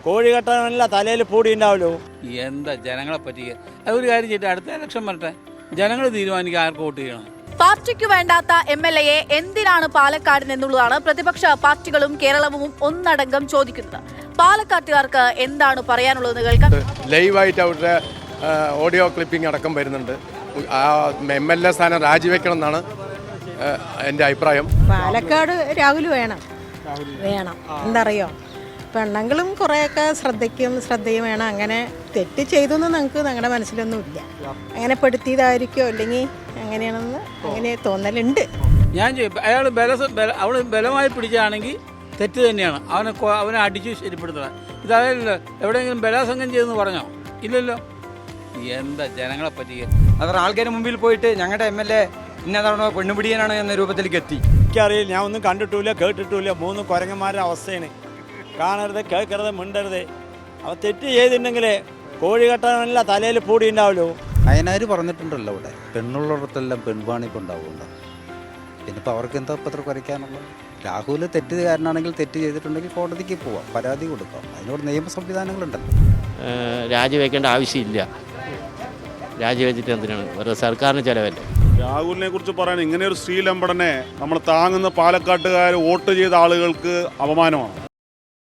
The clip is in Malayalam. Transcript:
കോഴി കെട്ടാനല്ല തലയിൽ പൂടി ഉണ്ടാവുമല്ലോ. എന്താ ജനങ്ങളെ പറ്റിയ അതൊരു കാര്യം ചെയ്തിട്ട് അടുത്ത ഇലക്ഷൻ വരട്ടെ, ജനങ്ങൾ തീരുമാനിക്കുക ആർക്ക് വോട്ട് ചെയ്യണം. പാർട്ടിക്ക് വേണ്ടാത്ത MLA എന്തിനാണ് പാലക്കാട് എന്നുള്ളതാണ് പ്രതിപക്ഷ പാർട്ടികളും കേരളവും ഒന്നടങ്കം ചോദിക്കുന്നത്. പാലക്കാട്ടുകാർക്ക് എന്താണ് പറയാനുള്ളതെന്ന് കേൾക്കാം. ലൈവായിട്ട് അവരുടെ ഓഡിയോ ക്ലിപ്പിംഗ് അടക്കം വരുന്നുണ്ട്. ആ MLA സ്ഥാനം രാജിവെക്കണം എന്നാണ് എൻ്റെ അഭിപ്രായം. പാലക്കാട് രാഹുൽ വേണം. എന്തറിയോ, പെണ്ണുങ്ങളും കുറേയൊക്കെ ശ്രദ്ധയും വേണം. അങ്ങനെ തെറ്റ് ചെയ്തൊന്നും നമുക്ക് ഞങ്ങളുടെ മനസ്സിലൊന്നും ഇല്ല. അങ്ങനെ പെടുത്തിയതായിരിക്കോ അല്ലെങ്കിൽ അങ്ങനെയാണെന്ന് അങ്ങനെ തോന്നലുണ്ട്. ഞാൻ അയാൾ അവൾ ബലമായി പിടിച്ചാണെങ്കിൽ തെറ്റ് തന്നെയാണ്. അവനെ അടിച്ച് ശരിപ്പെടുത്തണം. ഇതല്ല എവിടെയെങ്കിലും ബലാസംഗം ചെയ്തെന്ന് പറഞ്ഞോ? ഇല്ലല്ലോ. എന്താ ജനങ്ങളെ പറ്റിയ അവർ ആൾക്കാരുടെ മുമ്പിൽ പോയിട്ട് ഞങ്ങളുടെ MLA ഇന്നതാണോ പെണ്ണുപിടിയാനാണോ എന്ന രൂപത്തിലേക്ക് എത്തി. എനിക്കറിയില്ല, ഞാൻ ഒന്നും കണ്ടിട്ടില്ല കേട്ടിട്ടില്ല. 3 കുരങ്ങന്മാരുടെ അവസ്ഥയാണ്. കാണരുത്, കേൾക്കരുത്, മിണ്ടരുത്. അവ തെറ്റ് ചെയ്തിട്ടുണ്ടെങ്കിൽ കോഴി കെട്ടാനല്ല തലയിൽ പൂടി ഉണ്ടാവുമല്ലോ. അയനാർ പറഞ്ഞിട്ടുണ്ടല്ലോ, ഇവിടെ പെണ്ണുള്ളിടത്തെല്ലാം പെൺവാണിപ്പ് ഉണ്ടാവുമല്ലോ. പിന്നിപ്പോൾ അവർക്ക് എന്താ പത്ര കുറയ്ക്കാനുള്ളത്? രാഹുൽ തെറ്റുകാരനാണെങ്കിൽ തെറ്റ് ചെയ്തിട്ടുണ്ടെങ്കിൽ കോടതിക്ക് പോവാം, പരാതി കൊടുക്കാം. അതിനോട് നിയമ സംവിധാനങ്ങളുണ്ടല്ലോ. രാജിവെക്കേണ്ട ആവശ്യമില്ല. രാജിവെച്ചിട്ട് എന്തിനാണ്? ഓരോ സർക്കാരിന് ചിലവല്ലേ. രാഹുലിനെ കുറിച്ച് പറയാൻ ഇങ്ങനെ ഒരു സ്ത്രീലമ്പടനെ നമ്മൾ താങ്ങുന്ന പാലക്കാട്ടുകാർ വോട്ട് ചെയ്ത ആളുകൾക്ക് അപമാനമാണ്.